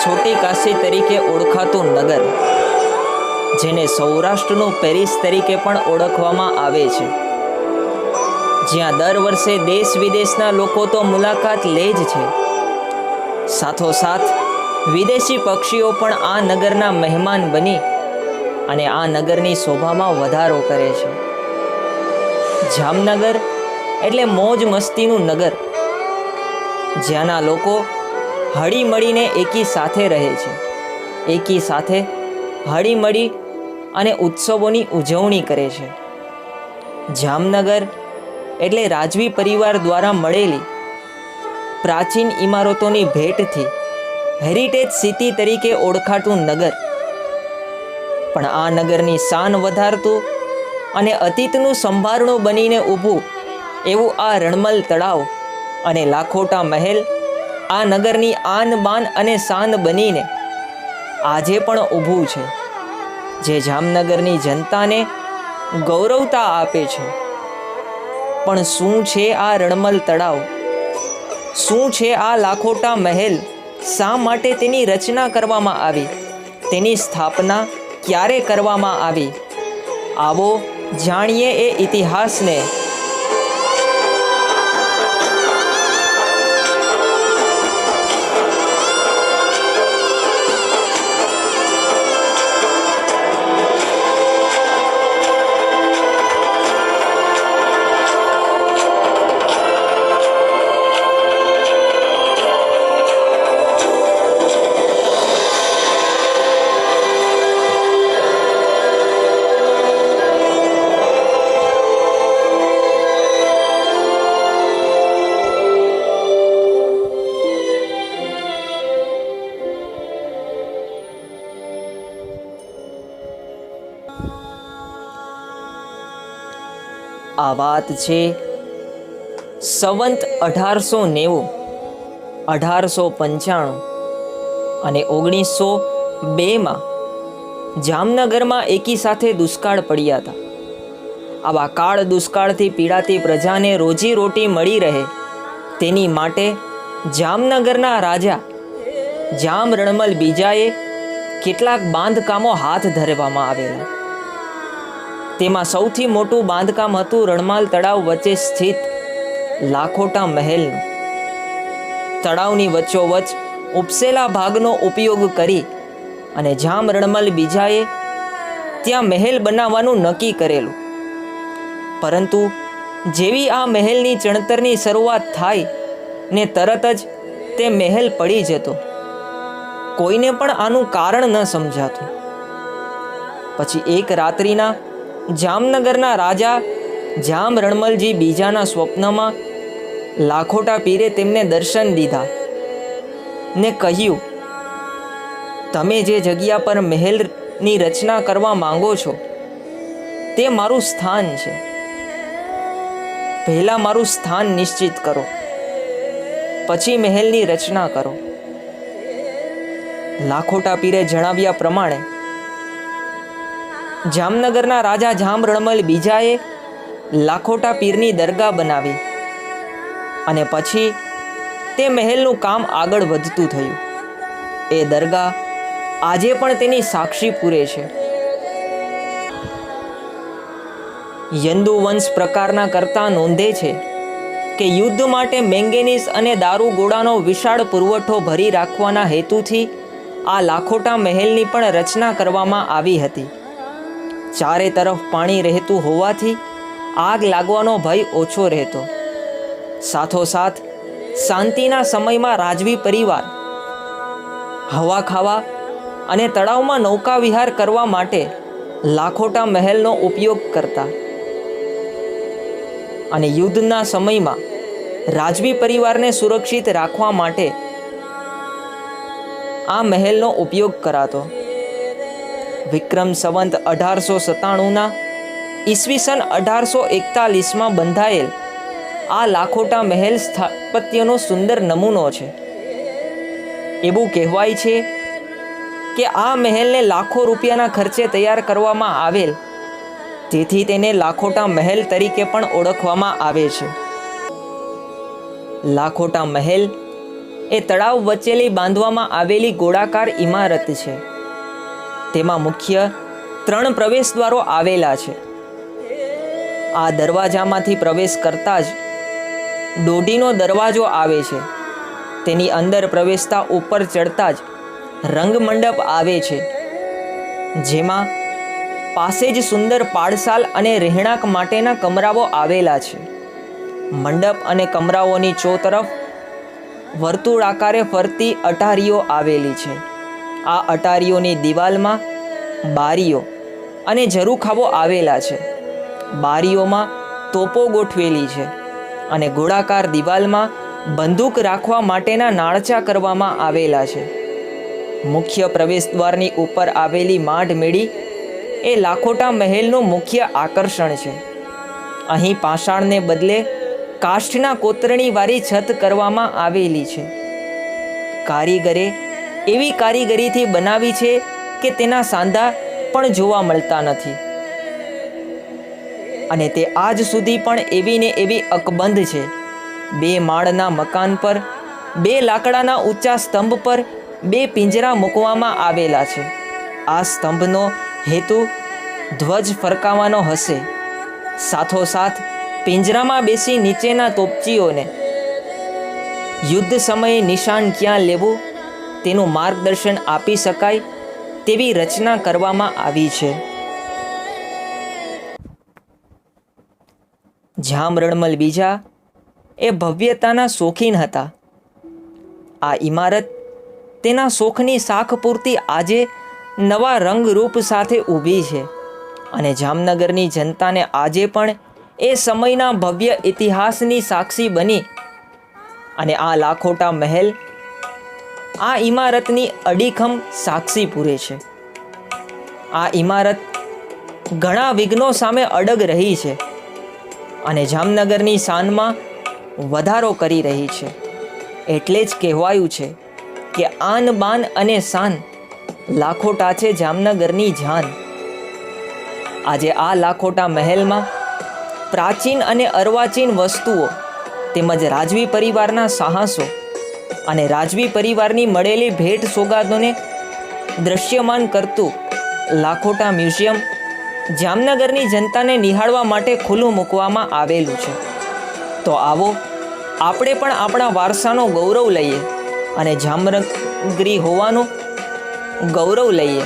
છોટી કાશી તરીકે ઓળખાતું નગર, જેને સૌરાષ્ટ્રનું પેરિસ તરીકે પણ ઓળખવામાં આવે છે, જ્યાં દર વર્ષે દેશ વિદેશના લોકો તો મુલાકાત લે જ છે, સાથોસાથ વિદેશી પક્ષીઓ પણ આ નગરના મહેમાન બની અને આ નગરની શોભામાં વધારો કરે છે. જામનગર એટલે મોજ મસ્તીનું નગર, જ્યાંના લોકો હળી મળીને એકી સાથે રહે છે, એકી સાથે હળી મળી અને ઉત્સવોની ઉજવણી કરે છે. જામનગર એટલે રાજવી પરિવાર દ્વારા મળેલી પ્રાચીન ઇમારતોની ભેટથી હેરિટેજ સિટી તરીકે ઓળખાતું નગર, પણ આ નગરની શાન વધારતું અને અતીતનું સંભારણું બનીને ઊભું એવું આ રણમલ તળાવ અને લાખોટા મહેલ આ નગરની આન બાન અને શાન બનીને આજે પણ ઊભું છે, જે જામનગરની જનતાને ગૌરવતા આપે છે. પણ શું છે આ રણમલ તળાવ? શું છે આ લાખોટા મહેલ? શા માટે તેની રચના કરવામાં આવી? તેની સ્થાપના ક્યારે કરવામાં આવી? આવો જાણીએ એ ઇતિહાસને. આ વાત છે સંવંત 1890, 1895 અને 1902માં જામનગરમાં એકી સાથે દુષ્કાળ પડ્યા હતા. આવા કાળ દુષ્કાળથી પીડાતી પ્રજાને રોજીરોટી મળી રહે તેની માટે જામનગરના રાજા જામ રણમલ બીજાએ કેટલાક બાંધકામો હાથ ધરવામાં આવેલા. તેમાં સૌથી મોટું બાંધકામ હતું રણમલ તળાવ વચ્ચે સ્થિત લાખોટા મહેલનું. તળાવની વચ્ચોવચ્ચ ઉપસેલા ભાગનો ઉપયોગ કરી અને જામ રણમલ બીજાએ ત્યાં મહેલ બનાવવાનું નક્કી કરેલું. પરંતુ જેવી આ મહેલની ચણતરની શરૂઆત થાય ને તરત જ તે મહેલ પડી જતો. કોઈને પણ આનું કારણ ન સમજાતું. પછી એક રાત્રિના જામનગરના રાજા જામ રણમલજી બીજાના સ્વપ્નમાં લાખોટા પીરે તેમને દર્શન દીધા ને કહ્યું, તમે જે જગ્યા પર મહેલની રચના કરવા માંગો છો તે મારું સ્થાન છે. પહેલા મારું સ્થાન નિશ્ચિત કરો, પછી મહેલની રચના કરો. લાખોટા પીરે જણાવ્યા પ્રમાણે જામનગરના રાજા જામ રણમલ બીજાએ લાખોટા પીરની દરગાહ બનાવી અને પછી તે મહેલનું કામ આગળ વધતું થયું. એ દરગાહ આજે પણ તેની સાક્ષી પૂરે છે. યંદુવંશ પ્રકારના કરતા નોંધે છે કે યુદ્ધ માટે મેંગેનીઝ અને દારૂગોળાનો વિશાળ પુરવઠો ભરી રાખવાના હેતુથી આ લાખોટા મહેલની પણ રચના કરવામાં આવી હતી. ચારે તરફ પાણી રહેતું હોવાથી આગ લાગવાનો ભય ઓછો રહેતો. સાથોસાથ શાંતિના સમયમાં રાજવી પરિવાર હવા ખાવા અને તળાવમાં નૌકા વિહાર કરવા માટે લાખોટા મહેલનો ઉપયોગ કરતા અને યુદ્ધના સમયમાં રાજવી પરિવારને સુરક્ષિત રાખવા માટે આ મહેલનો ઉપયોગ કરાતો. વિક્રમ સંવંત 1897ના ઈસવીસન 1841માં બંધાયેલ આ લાખોટા મહેલ સ્થાપત્યનો સુંદર નમૂનો છે. એવું કહેવાય છે કે આ મહેલને લાખો રૂપિયાના ખર્ચે તૈયાર કરવામાં આવેલ, તેથી તેને લાખોટા મહેલ તરીકે પણ ઓળખવામાં આવે છે. લાખોટા મહેલ એ તળાવ વચ્ચેલી બાંધવામાં આવેલી ગોળાકાર ઇમારત છે. તેમાં મુખ્ય 3 પ્રવેશ દ્વારો આવેલા છે. આ દરવાજામાંથી પ્રવેશ કરતા જ દોઢીનો દરવાજો આવે છે. તેની અંદર પ્રવેશતા ઉપર ચડતા જ રંગમંડપ આવે છે, જેમાં પાસે જ સુંદર પાડસાલ અને રહેણાંક માટેના કમરાઓ આવેલા છે. મંડપ અને કમરાઓની ચોતરફ વર્તુળાકારે ફરતી અટારીઓ આવેલી છે. આ અટારીઓની દિવાલમાં બારીઓ અને ઝરૂખાઓ આવેલા છે. બારીઓમાં તોપો ગોઠવેલી છે અને ગોળાકાર દિવાલમાં બંદૂક રાખવા માટેના નાળચા કરવામાં આવેલા છે. મુખ્ય પ્રવેશ દ્વારની ઉપર આવેલી માઢ મેળી એ લાખોટા મહેલનું મુખ્ય આકર્ષણ છે. અહીં પાષાણને બદલે કાષ્ઠના કોતરણીવાળી છત કરવામાં આવેલી છે. કારીગરે એવી કારીગરીથી બનાવી છે કે તેના સાંધા પણ જોવા મળતા નથી, અને તે આજ સુધી પણ એવી ને એવી અકબંધ છે. 2 માળના મકાન પર 2 લાકડાના ઊંચા સ્તંભ પર 2 પિંજરા મૂકવામાં આવેલા છે. આ સ્તંભનો હેતુ ધ્વજ ફરકાવવાનો હશે. સાથોસાથ પિંજરામાં બેસી નીચેના તોપચીઓને યુદ્ધ સમયે નિશાન ક્યાં લેવું તેનું માર્ગદર્શન આપી શકાય તેવી રચના કરવામાં આવી છે. ઝામરણમલ બીજા એ ભવ્યતાના શોખીન હતા. આ ઇમારત તેના શોખની શાખ પૂરતી આજે નવા રંગરૂપ સાથે ઊભી છે, અને જામનગરની જનતાને આજે પણ એ સમયના ભવ્ય ઇતિહાસની સાક્ષી બની અને આ લાખોટા મહેલ આ ઇમારતની અડીખમ સાક્ષી પૂરે છે. આ ઇમારત ઘણા વિઘ્નો સામે અડગ રહી છે અને જામનગરની શાનમાં વધારો કરી રહી છે. એટલે જ કહેવાયું છે કે આન બાન અને શાન લાખોટા છે જામનગરની જાન. આજે આ લાખોટા મહેલમાં પ્રાચીન અને અર્વાચીન વસ્તુઓ તેમજ રાજવી પરિવારના સાહસો અને રાજવી પરિવારની મળેલી ભેટ સોગાદોને દ્રશ્યમાન કરતું લાખોટા મ્યુઝિયમ જામનગરની જનતાને નિહાળવા માટે ખુલ્લું મૂકવામાં આવેલું છે. તો આવો આપણે પણ આપણા વારસાનો ગૌરવ લઈએ અને જામનગરી હોવાનું ગૌરવ લઈએ.